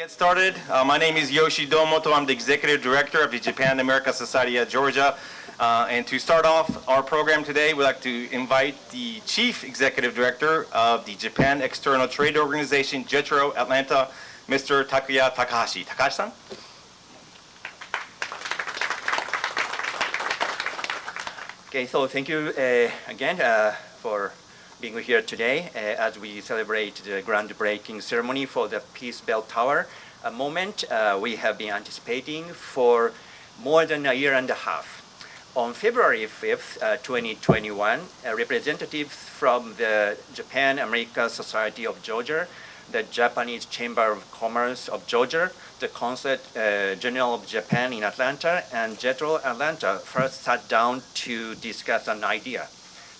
Get started. My name is Yoshi Domoto. I'm the Executive Director of the Japan America Society of Georgia. And to start off our program today, we'd like to invite the Chief Executive Director of the Japan External Trade Organization, JETRO Atlanta, Mr. Takuya Takahashi. Takahashi-san? Okay, so thank you again for being here today as we celebrate the groundbreaking ceremony for the Peace Bell Tower, a moment we have been anticipating for more than a year and a half. On February 5th, 2021, representatives from the Japan America Society of Georgia, the Japanese Chamber of Commerce of Georgia, the Consulate General of Japan in Atlanta, and JETRO Atlanta first sat down to discuss an idea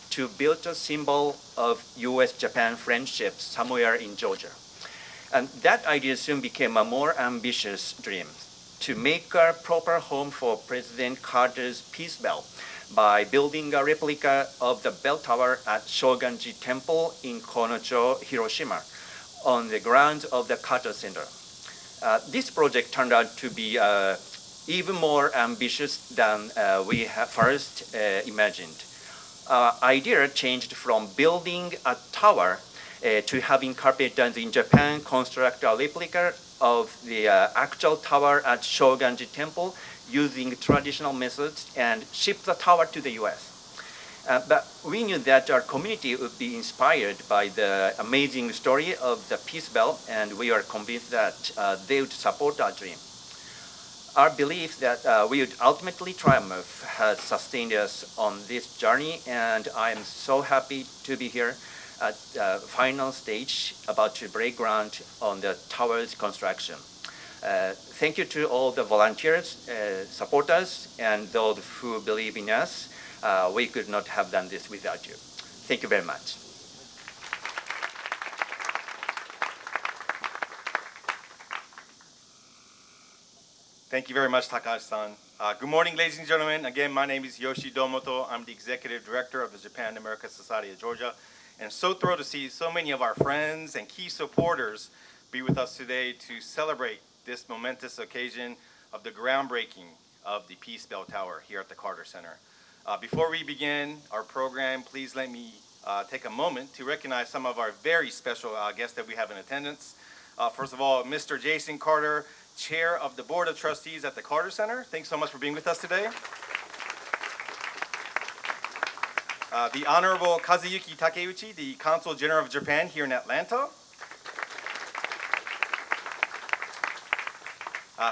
to build a symbol of U.S.-Japan friendship somewhere in Georgia. And that idea soon became a more ambitious dream, to make a proper home for President Carter's Peace Bell by building a replica of the bell tower at Shoganji Temple in Konocho, Hiroshima, on the grounds of the Carter Center. This project turned out to be even more ambitious than we first imagined. Idea changed from building a tower to having carpenters in Japan construct a replica of the actual tower at Shoganji Temple using traditional methods and ship the tower to the US. But we knew that our community would be inspired by the amazing story of the Peace Bell, and we are convinced that they would support our dream. Our belief that we would ultimately triumph has sustained us on this journey, and I am so happy to be here at the final stage about to break ground on the tower's construction. Thank you to all the volunteers, supporters, and those who believe in us. We could not have done this without you. Thank you very much. Thank you very much, Takahashi-san. Good morning, ladies and gentlemen. Again, my name is Yoshi Domoto. I'm the Executive Director of the Japan America Society of Georgia. And so thrilled to see so many of our friends and key supporters be with us today to celebrate this momentous occasion of the groundbreaking of the Peace Bell Tower here at the Carter Center. Before we begin our program, please let me take a moment to recognize some of our very special guests that we have in attendance. First of all, Mr. Jason Carter, Chair of the Board of Trustees at the Carter Center. Thanks so much for being with us today. The Honorable Kazuyuki Takeuchi, the Consul General of Japan here in Atlanta.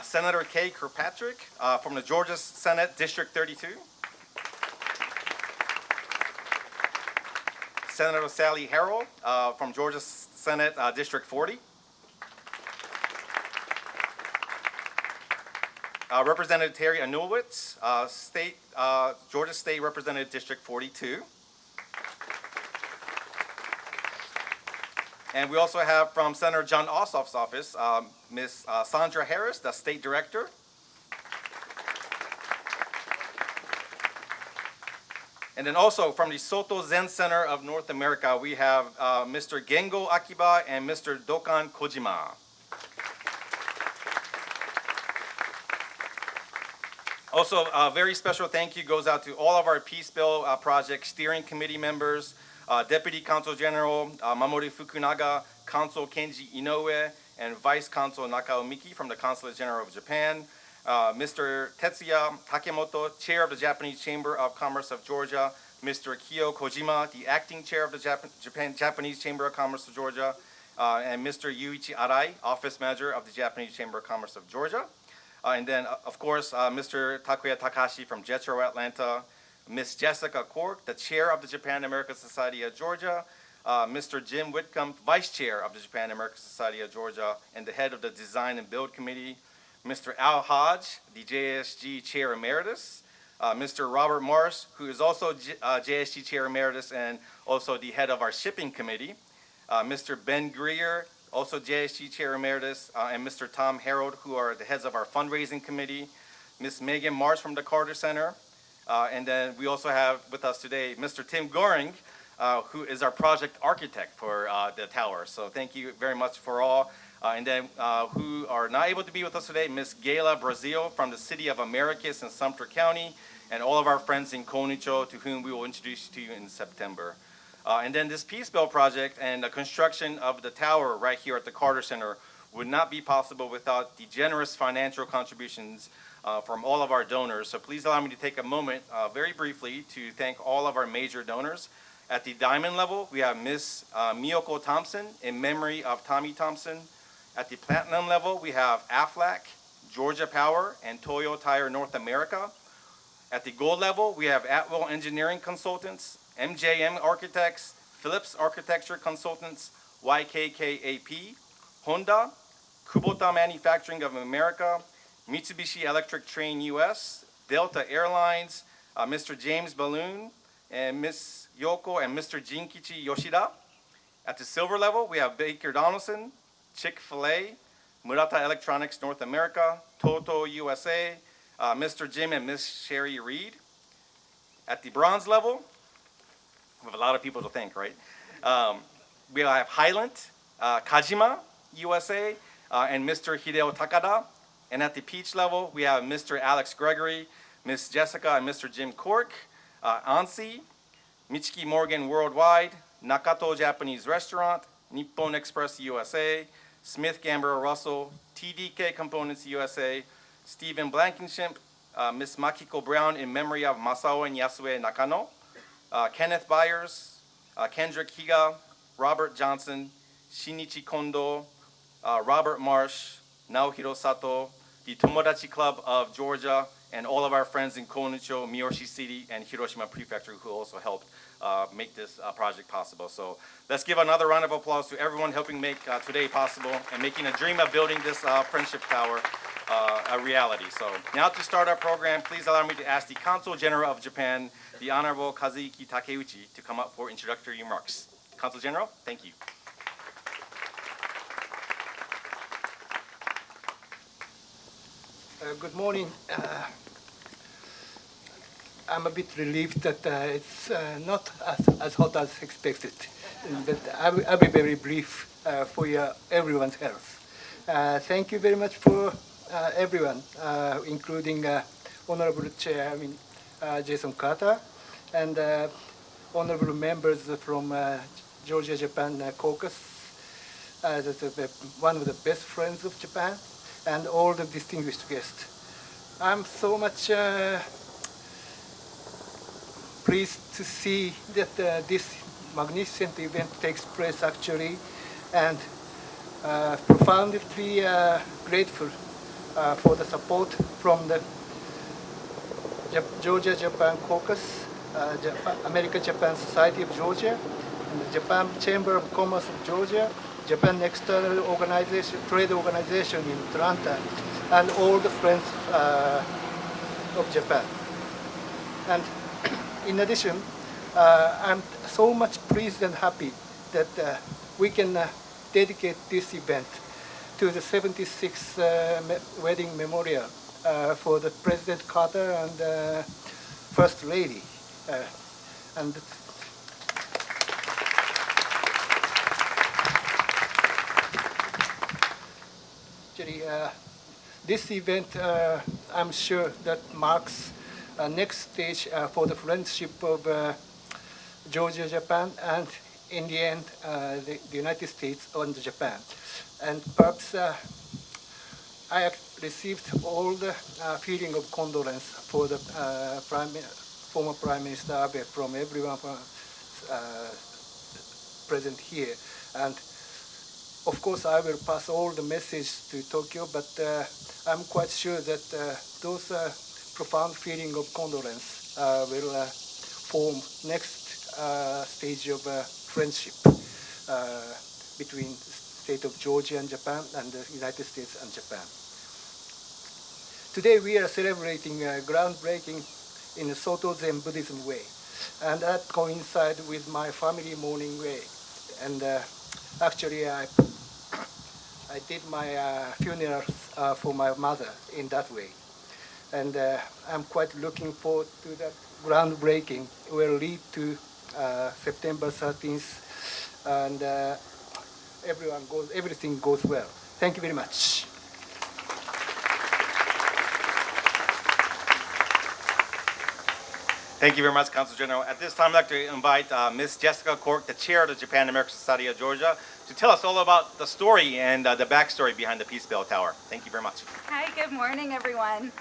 Senator Kay Kirkpatrick from the Georgia Senate, District 32. Senator Sally Harrell from Georgia Senate, District 40. Representative Terry Anulewicz, Georgia State Representative District 42. And we also have from Senator John Ossoff's office, Ms. Sandra Harris, the State Director. And then also from the Soto Zen Center of North America, we have Mr. Gengo Akiba and Mr. Dokan Kojima. Also, a very special thank you goes out to all of our Peace Bell Project Steering Committee members, Deputy Consul General Mamoru Fukunaga, Consul Kenji Inoue, and Vice Consul Nakao Miki from the Consulate General of Japan, Mr. Tetsuya Takemoto, Chair of the Japanese Chamber of Commerce of Georgia, Mr. Kyo Kojima, the Acting Chair of the Japanese Chamber of Commerce of Georgia, and Mr. Yuichi Arai, Office Manager of the Japanese Chamber of Commerce of Georgia. And then, of course, Mr. Takuya Takahashi from JETRO Atlanta, Ms. Jessica Cork, the Chair of the Japan America Society of Georgia, Mr. Jim Whitcomb, Vice Chair of the Japan America Society of Georgia and the Head of the Design and Build Committee, Mr. Al Hodge, the JSG Chair Emeritus, Mr. Robert Morris, who is also JSG Chair Emeritus and also the Head of our Shipping Committee, Mr. Ben Greer, also JSG Chair Emeritus, and Mr. Tom Harold, who are the heads of our fundraising committee, Ms. Megan Marsh from the Carter Center, and then we also have with us today Mr. Tim Goring, who is our project architect for the tower. So thank you very much for all. And then who are not able to be with us today, Miss Gayla Brazil from the city of Americus in Sumter County, and all of our friends in Konicho, to whom we will introduce to you in September. And then this Peace Belt project and the construction of the tower right here at the Carter Center would not be possible without the generous financial contributions from all of our donors. So please allow me to take a moment very briefly to thank all of our major donors. At the diamond level, we have Miss Miyoko Thompson in memory of Tommy Thompson. At the platinum level, we have Aflac, Georgia Power, and Toyo Tire North America. At the gold level, we have Atwell Engineering Consultants, MJM Architects, Phillips Architecture Consultants, YKKAP, Honda, Kubota Manufacturing of America, Mitsubishi Electric Train US, Delta Airlines, Mr. James Balloon, and Miss Yoko and Mr. Jinkichi Yoshida. At the silver level, we have Baker Donaldson, Chick-fil-A, Murata Electronics North America, Toto USA, Mr. Jim and Miss Sherry Reed. At the bronze level, we have a lot of people to thank, right? We have Highland, Kajima USA, and Mr. Hideo Takada. And at the peach level, we have Mr. Alex Gregory, Miss Jessica and Mr. Jim Cork, Ansi, Michiki Morgan Worldwide, Nakato Japanese Restaurant, Nippon Express USA, Smith Gamber Russell, TDK Components USA, Stephen Blankenship, Miss Makiko Brown in memory of Masao and Yasue Nakano, Kenneth Byers, Kendrick Higa, Robert Johnson, Shinichi Kondo, Robert Marsh, Naohiro Sato, the Tomodachi Club of Georgia, and all of our friends in Konicho, Miyoshi City, and Hiroshima Prefecture who also helped make this project possible. So let's give another round of applause to everyone helping make today possible and making a dream of building this Friendship Tower a reality. So now to start our program, please allow me to ask the Consul General of Japan, the Honorable Kazuki Takeuchi, to come up for introductory remarks. Consul General, thank you. Good morning. I'm a bit relieved that it's not as hot as expected, but I'll be very brief for everyone's health. Thank you very much for everyone, including Honorable Chairman Jason Carter and honorable members from Georgia-Japan Caucus, one of the best friends of Japan, and all the distinguished guests. I'm so much pleased to see that this magnificent event takes place actually, and profoundly grateful for the support from the Georgia-Japan Caucus, America-Japan Society of Georgia, and the Japan Chamber of Commerce of Georgia, Japan External Organization, Trade Organization in Atlanta, and all the friends of Japan. And in addition, I'm so much pleased and happy that we can dedicate this event to the 76th wedding memorial for the President Carter and First Lady. And actually, this event, I'm sure that marks a next stage for the friendship of Georgia-Japan and, in the end, the United States and Japan. And perhaps I have received all the feeling of condolence for the former Prime Minister Abe from everyone present here. And of course, I will pass all the message to Tokyo, but I'm quite sure that those profound feeling of condolence will form next stage of friendship between the state of Georgia and Japan and the United States and Japan. Today we are celebrating groundbreaking in the Soto Zen Buddhism way, and that coincides with my family mourning way. And actually, I did my funeral for my mother in that way. And I'm quite looking forward to that groundbreaking will lead to September 13th, and everything goes well. Thank you very much. Thank you very much, Council General. At this time, I'd like to invite Ms. Jessica Cork, the chair of the Japan American Society of Georgia, to tell us all about the story and the backstory behind the Peace Bell Tower. Thank you very much. Hi, good morning, everyone.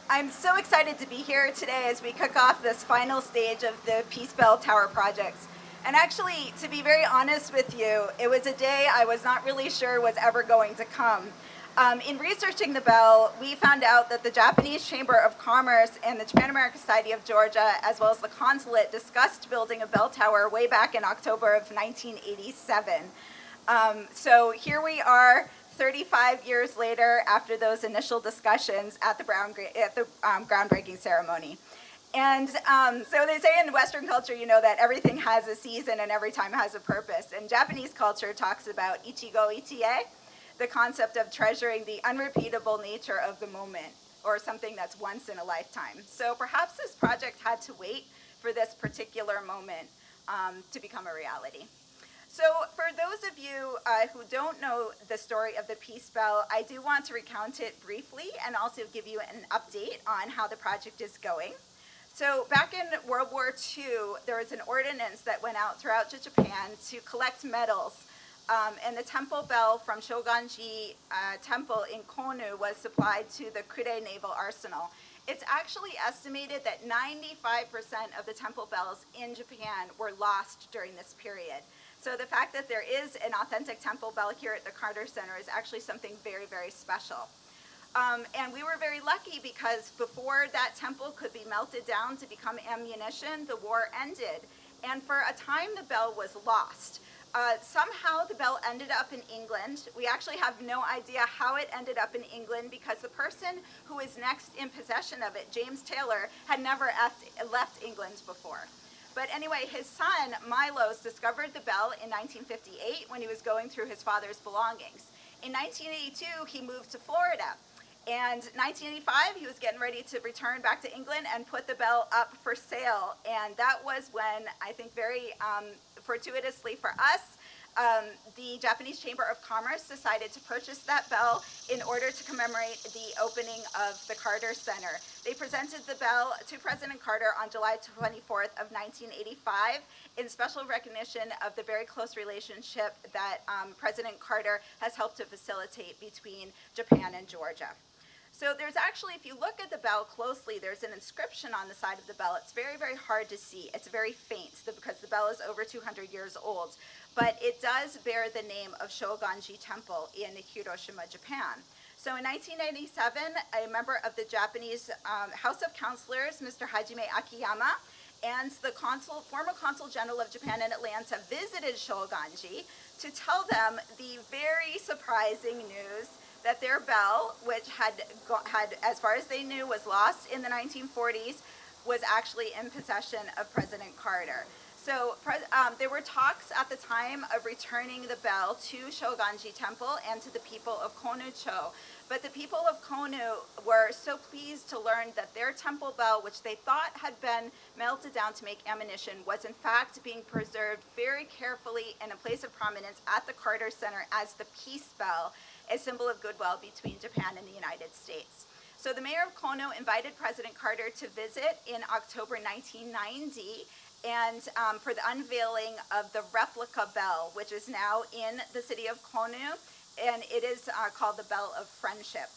I'm so excited to be here today as we kick off this final stage of the Peace Bell Tower projects. And actually, to be very honest with you, it was a day I was not really sure was ever going to come. In researching the bell, we found out that the Japanese Chamber of Commerce and the Japan American Society of Georgia, as well as the consulate, discussed building a bell tower way back in October of 1987. So here we are, 35 years later, after those initial discussions at the groundbreaking ceremony. And so they say in Western culture, you know, that everything has a season and every time has a purpose. And Japanese culture talks about ichigo ichie, the concept of treasuring the unrepeatable nature of the moment, or something that's once in a lifetime. So perhaps this project had to wait for this particular moment to become a reality. So for those of you who don't know the story of the Peace Bell, I do want to recount it briefly and also give you an update on how the project is going. So back in World War II, there was an ordinance that went out throughout Japan to collect medals. And the temple bell from Shoganji Temple in Konu was supplied to the Kure Naval Arsenal. It's actually estimated that 95% of the temple bells in Japan were lost during this period. So the fact that there is an authentic temple bell here at the Carter Center is actually something very, very special. And we were very lucky because before that temple could be melted down to become ammunition, the war ended. And for a time, the bell was lost. Somehow the bell ended up in England. We actually have no idea how it ended up in England because the person who is next in possession of it, James Taylor, had never left England before. But anyway, his son, Milos, discovered the bell in 1958 when he was going through his father's belongings. In 1982, he moved to Florida. And 1985, he was getting ready to return back to England and put the bell up for sale. And that was when, I think very fortuitously for us, the Japanese Chamber of Commerce decided to purchase that bell in order to commemorate the opening of the Carter Center. They presented the bell to President Carter on July 24th of 1985 in special recognition of the very close relationship that President Carter has helped to facilitate between Japan and Georgia. So there's actually, if you look at the bell closely, there's an inscription on the side of the bell. It's very, very hard to see. It's very faint because the bell is over 200 years old. But it does bear the name of Shoganji Temple in Hiroshima, Japan. So in 1997, a member of the Japanese House of Councilors, Mr. Hajime Akiyama, and the former Consul General of Japan in Atlanta visited Shoganji to tell them the very surprising news that their bell, which had, as far as they knew, was lost in the 1940s, was actually in possession of President Carter. So there were talks at the time of returning the bell to Shoganji Temple and to the people of Konu-cho. But the people of Konu were so pleased to learn that their temple bell, which they thought had been melted down to make ammunition, was in fact being preserved very carefully in a place of prominence at the Carter Center as the Peace Bell, a symbol of goodwill between Japan and the United States. So the mayor of Konu invited President Carter to visit in October 1990 and for the unveiling of the replica bell, which is now in the city of Konu, and it is called the Bell of Friendship.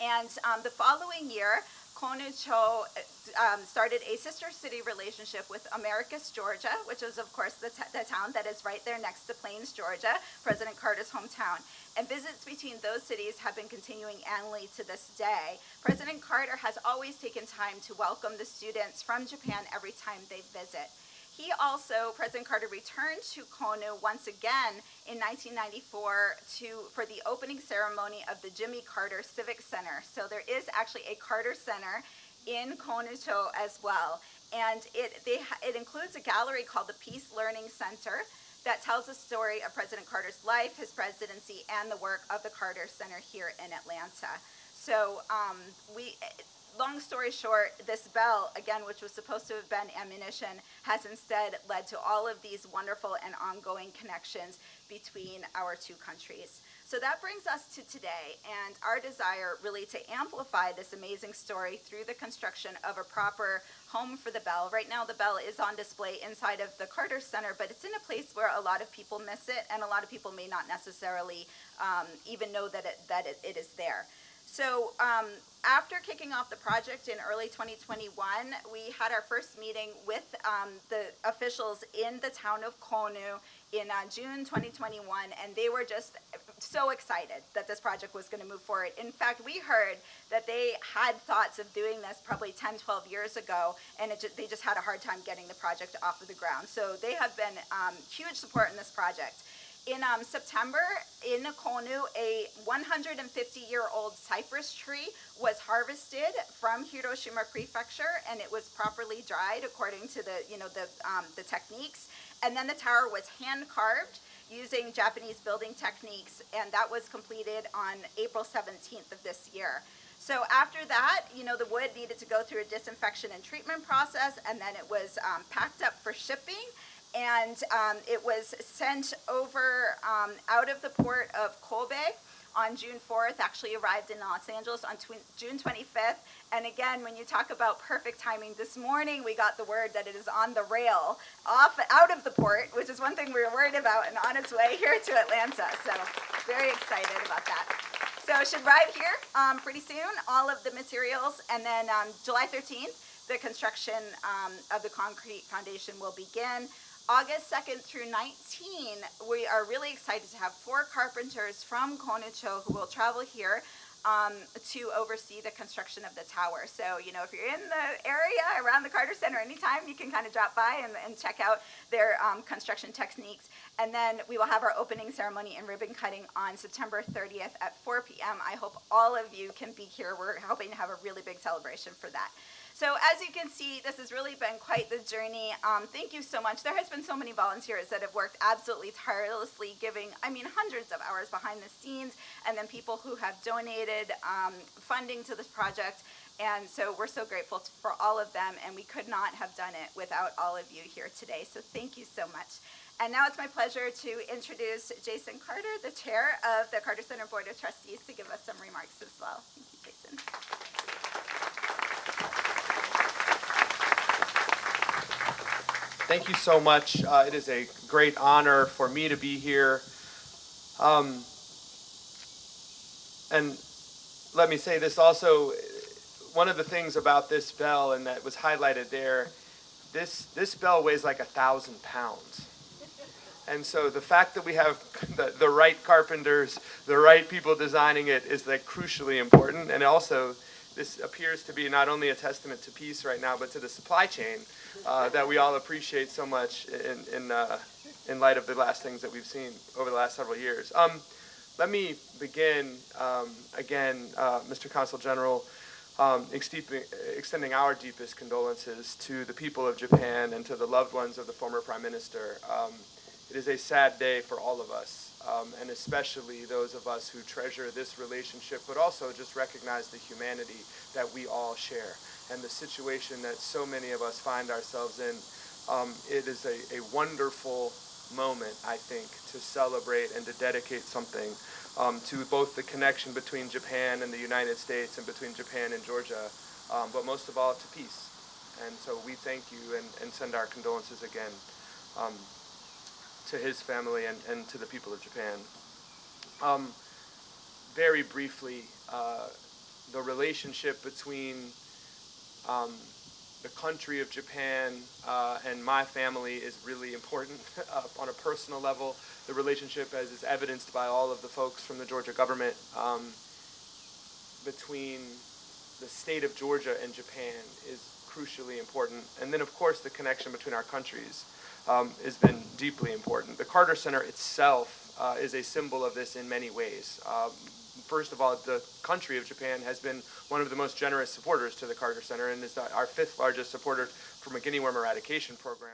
And the following year, Konu-cho started a sister city relationship with Americus, Georgia, which is, of course, the town that is right there next to Plains, Georgia, President Carter's hometown. And visits between those cities have been continuing annually to this day. President Carter has always taken time to welcome the students from Japan every time they visit. He also, President Carter, returned to Konu once again in 1994 for the opening ceremony of the Jimmy Carter Civic Center. So there is actually a Carter Center in Konu-cho as well. And it includes a gallery called the Peace Learning Center that tells the story of President Carter's life, his presidency, and the work of the Carter Center here in Atlanta. So long story short, this bell, again, which was supposed to have been ammunition, has instead led to all of these wonderful and ongoing connections between our two countries. So that brings us to today and our desire really to amplify this amazing story through the construction of a proper home for the bell. Right now the bell is on display inside of the Carter Center, but it's in a place where a lot of people miss it, and a lot of people may not necessarily even know that it is there. So after kicking off the project in early 2021, we had our first meeting with the officials in the town of Konu in June 2021, and they were just so excited that this project was going to move forward. In fact, we heard that they had thoughts of doing this probably 10, 12 years ago, and they just had a hard time getting the project off of the ground. So they have been huge support in this project. In September, in Konu, a 150-year-old cypress tree was harvested from Hiroshima Prefecture, and it was properly dried according to the techniques. And then the tower was hand-carved using Japanese building techniques, and that was completed on April 17th of this year. So after that, the wood needed to go through a disinfection and treatment process, and then it was packed up for shipping. And it was sent over out of the port of Kobe on June 4th, actually arrived in Los Angeles on June 25th. And again, when you talk about perfect timing, this morning we got the word that it is on the rail out of the port, which is one thing we were worried about, and on its way here to Atlanta. So very excited about that. So it should arrive here pretty soon, all of the materials. And then July 13th, the construction of the concrete foundation will begin. August 2nd through 19, we are really excited to have 4 carpenters from Konucho who will travel here to oversee the construction of the tower. So, if you're in the area around the Carter Center anytime, you can kind of drop by and check out their construction techniques. And then we will have our opening ceremony and ribbon cutting on September 30th at 4 p.m. I hope all of you can be here. We're hoping to have a really big celebration for that. So as you can see, this has really been quite the journey. Thank you so much. There has been so many volunteers that have worked absolutely tirelessly, giving, hundreds of hours behind the scenes, and then people who have donated funding to this project. And so we're so grateful for all of them, and we could not have done it without all of you here today. So thank you so much. And now it's my pleasure to introduce Jason Carter, the chair of the Carter Center Board of Trustees, to give us some remarks as well. Thank you, Jason. Thank you so much. It is a great honor for me to be here. And let me say this also, one of the things about this bell, and that was highlighted there, this bell weighs like 1,000 pounds. And so the fact that we have the right carpenters, the right people designing it is like crucially important. And also, this appears to be not only a testament to peace right now, but to the supply chain that we all appreciate so much in light of the last things that we've seen over the last several years. Let me begin, again, Mr. Consul General, extending our deepest condolences to the people of Japan and to the loved ones of the former Prime Minister. It is a sad day for all of us, and especially those of us who treasure this relationship, but also just recognize the humanity that we all share and the situation that so many of us find ourselves in. It is a wonderful moment, I think, to celebrate and to dedicate something to both the connection between Japan and the United States and between Japan and Georgia, but most of all to peace. And so we thank you and send our condolences again to his family and to the people of Japan. Very briefly, the relationship between the country of Japan and my family is really important on a personal level. The relationship, as is evidenced by all of the folks from the Georgia government, between the state of Georgia and Japan is crucially important. And then, of course, the connection between our countries has been deeply important. The Carter Center itself is a symbol of this in many ways. First of all, the country of Japan has been one of the most generous supporters to the Carter Center and is our 5th largest supporter from a guinea worm eradication program.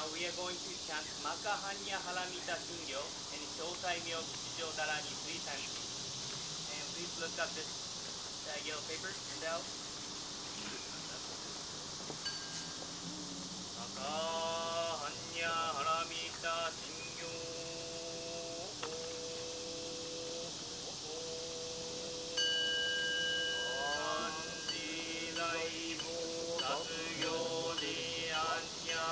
Now we are going to chant Makahanya Haramita Shingyo and Shousai-myo Kichijo Darani 3 times. And please look up this yellow paper handout. Makahanya Haramita Shingyo. Kanji Dai Mo Tatsuyo de Anya.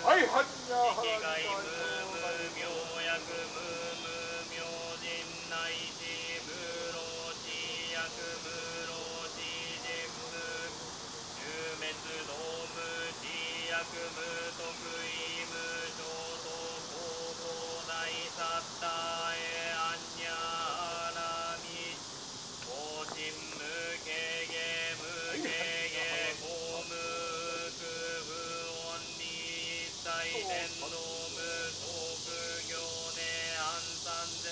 はいはんにゃは力らみ外無無明薬無無明人内地無老地薬無老地人無終滅道無地薬無得意無衝突工房大サッタへアンニャアラミ法神無形芸無形芸公無空不音に一切天道無即行ね安産で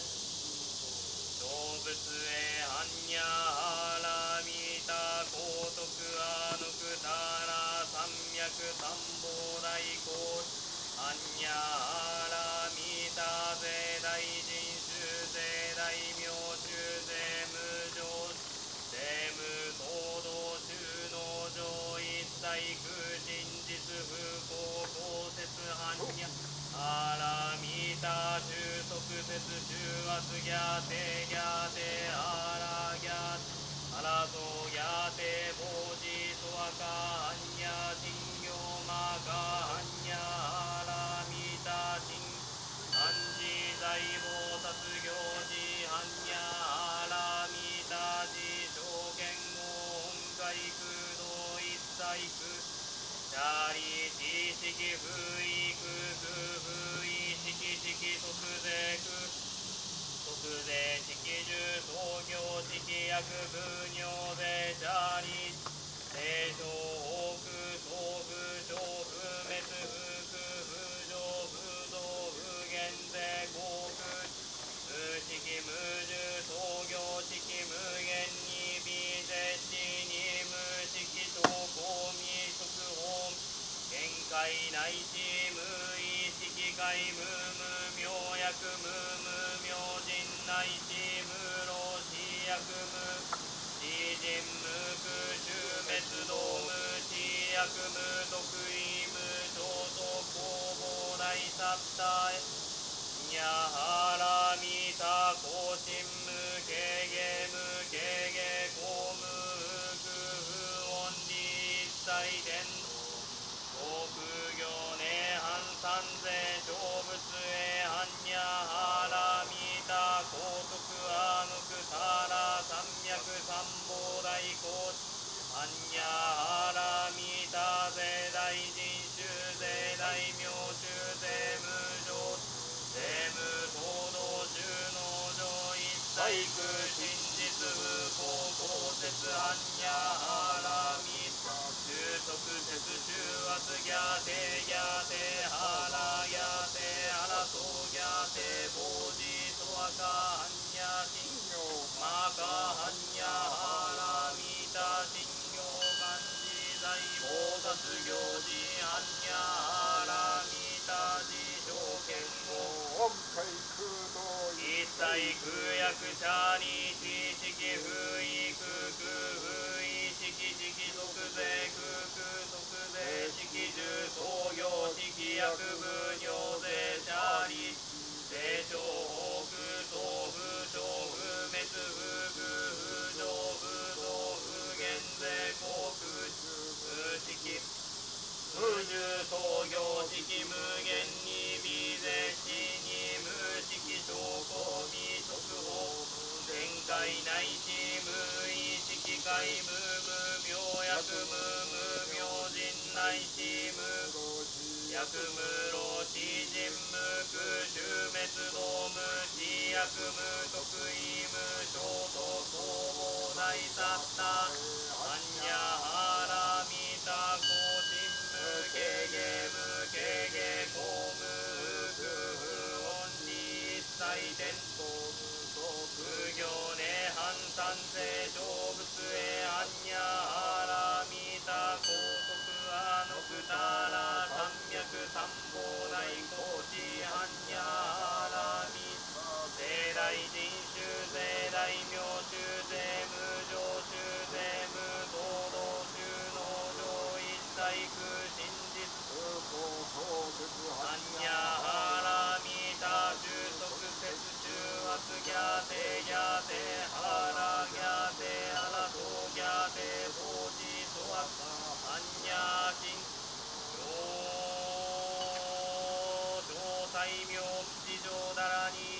動物へ般若波羅蜜多高徳アヌクタラ三脈三宝大光般若波羅蜜多税大人衆税大名衆税無常税無東道衆農場一切空真実不公公説般若波羅蜜多収束説収圧ギャテギャテアラギャテアラソギャテボジソワカ般若心経マカ般若波羅蜜多心漢字財宝殺行事般若波羅蜜多事証券音海空道一切空チャリ知識不意空空不意識識即税空即税式住創業式薬分尿税チャリ清少多空総不小不滅不空不上不動不減税航空無式無住創業式無限に微絶地に無式証公未速報見解内地無意識界無無明薬無無明人内地無老死薬無死人無空終滅道無死薬無得意無衝突工房大サッタへにゃはらみたこしん無形芸無形芸公無空不音に一切伝道国行涅槃三世成仏へ般若波羅蜜多高徳アヌクタラ三脈三宝大光般若波羅蜜多税大人衆税大名衆税無常税無東道衆農場一切空真実無公公説般若波羅蜜収束説収圧ギャテギャテハラギャテハラソギャテボジソワカ般若心経マカ般若波羅蜜多心経漢字財宝殺行事般若波羅蜜多事証券音海空洞一切空薬者に知識不意空空不意識識即税空空即税識住創業識薬部尿税者に税小法空総不小不滅不空不上不動不減税航空無識無住創業式無限に微税地に無式証拠未速報天界内地無意識界無無明薬無無明人内地無薬無老地人無空終滅道無地薬無得意無衝突工房大サッタ般若波羅蜜多高深無形芸無形芸公無空不音に一切伝統無国行涅槃三世成仏へ般若波羅蜜多高徳アヌクタラ三脈三宝大光地般若波羅蜜税大人衆税大名衆税無常衆税無東道衆農場一切空真実般若波羅蜜多収束説収圧ギャテギャテハラギャテハラソギャテボジソワカ般若心経大名吉祥だらに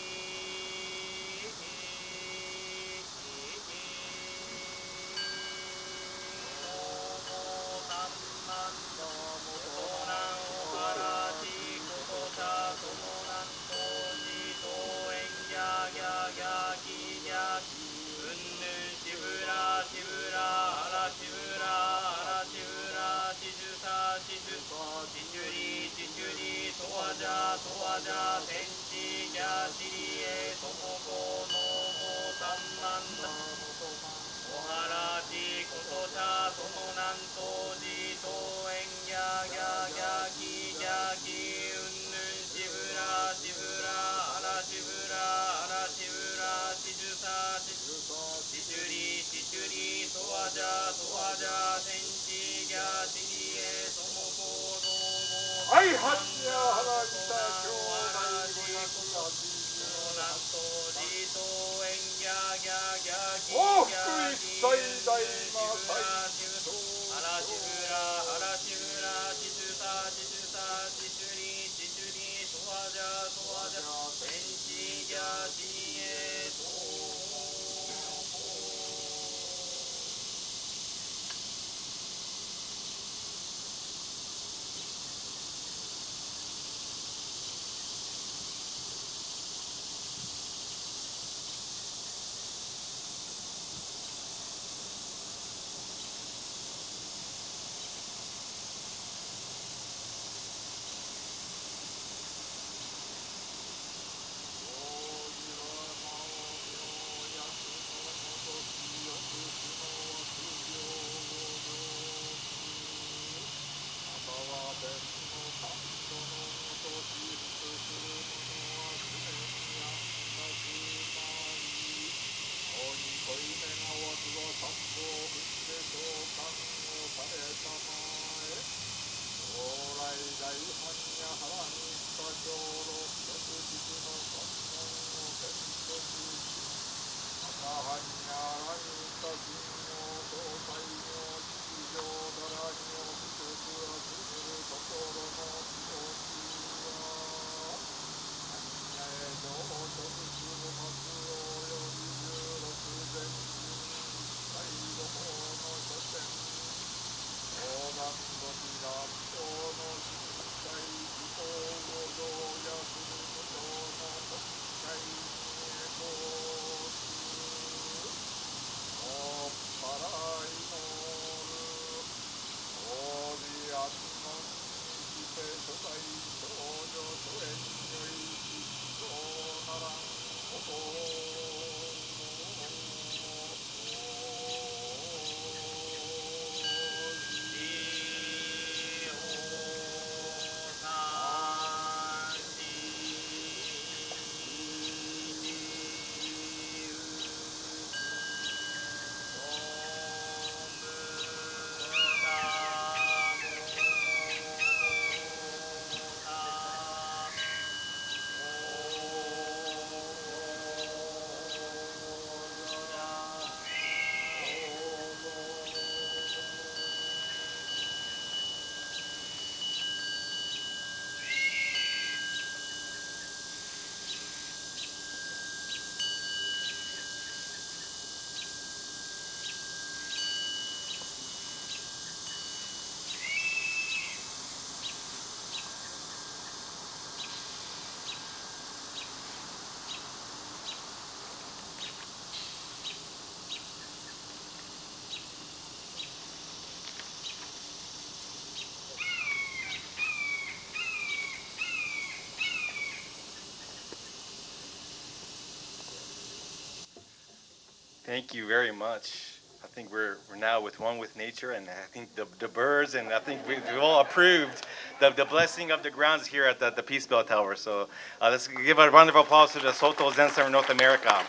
Thank you very much. I think we're now with one with nature, and I think the birds, and I think we've all approved the blessing of the grounds here at the Peace Bell Tower. So let's give a round of applause to the Soto Zen Center North America.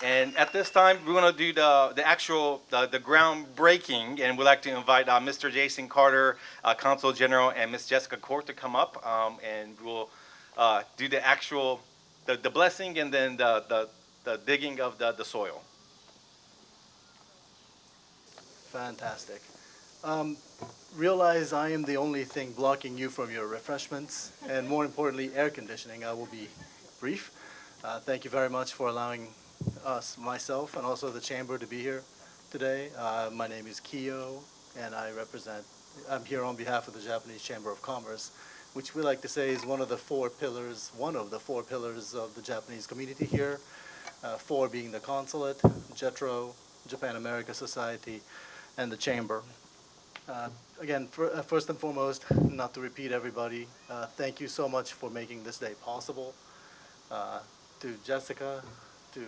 And at this time, we're going to do the actual the groundbreaking, and we'd like to invite Mr. Jason Carter, Consul General, and Ms. Jessica Court to come up, and we'll do the actual the blessing and then the digging of the soil. Fantastic. Realize I am the only thing blocking you from your refreshments, and more importantly, air conditioning. I will be brief. Thank you very much for allowing us, myself, and also the chamber to be here today. My name is Kiyo, and I'm here on behalf of the Japanese Chamber of Commerce, which we like to say is one of the four pillars of the Japanese community here. Four being the consulate, JETRO, Japan America Society, and the chamber. Again, first and foremost, not to repeat everybody, thank you so much for making this day possible. To Jessica, to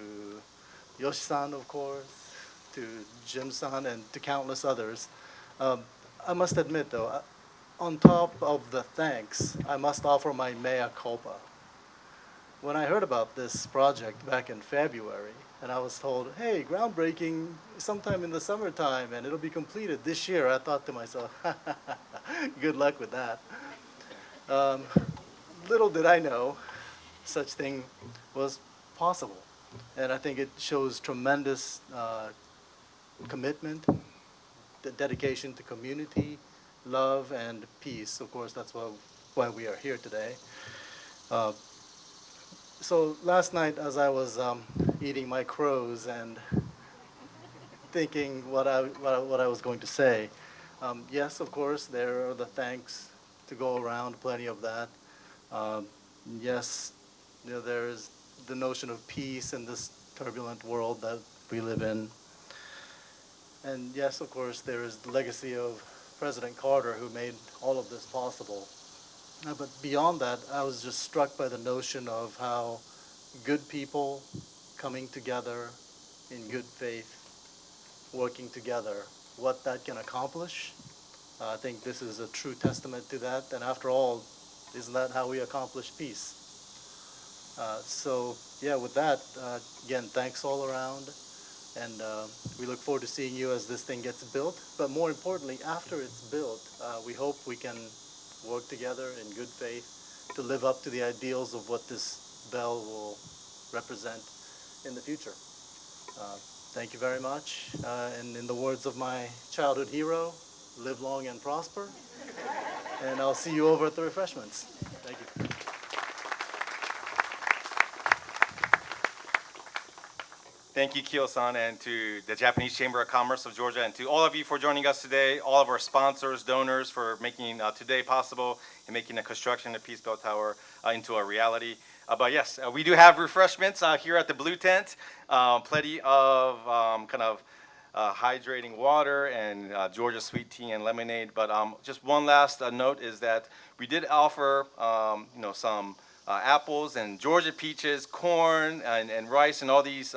Yoshi-san, of course, to Jim-san, and to countless others. I must admit, though, on top of the thanks, I must offer my mea culpa. When I heard about this project back in February, and I was told, hey, groundbreaking sometime in the summertime, and it'll be completed this year, I thought to myself, good luck with that. Little did I know such thing was possible. And I think it shows tremendous commitment, the dedication to community, love, and peace. Of course, that's why we are here today. So last night, as I was eating my crows and thinking what I was going to say, yes, of course, there are the thanks to go around, plenty of that. Yes, there is the notion of peace in this turbulent world that we live in. And yes, of course, there is the legacy of President Carter, who made all of this possible. But beyond that, I was just struck by the notion of how good people coming together in good faith, working together, what that can accomplish. I think this is a true testament to that. And after all, isn't that how we accomplish peace? So yeah, with that, again, thanks all around. And we look forward to seeing you as this thing gets built. But more importantly, after it's built, we hope we can work together in good faith to live up to the ideals of what this bell will represent in the future. Thank you very much. And in the words of my childhood hero, live long and prosper. And I'll see you over at the refreshments. Thank you. Thank you, Kiyo-san, and to the Japanese Chamber of Commerce of Georgia, and to all of you for joining us today, all of our sponsors, donors for making today possible and making the construction of Peace Bell Tower into a reality. But yes, we do have refreshments here at the Blue Tent, plenty of hydrating water and Georgia sweet tea and lemonade. But just one last note is that we did offer some apples and Georgia peaches, corn and rice and all these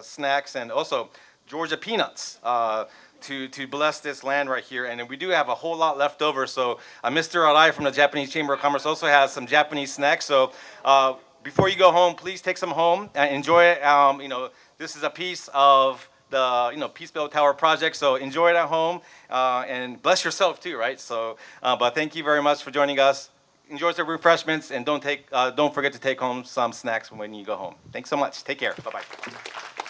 snacks, and also Georgia peanuts to bless this land right here. And we do have a whole lot left over. So Mr. Arai from the Japanese Chamber of Commerce also has some Japanese snacks. So before you go home, please take some home and enjoy it. This is a piece of the Peace Bell Tower project. So enjoy it at home and bless yourself too, right? So, but thank you very much for joining us. Enjoy the refreshments, and don't forget to take home some snacks when you go home. Thanks so much. Take care. Bye-bye.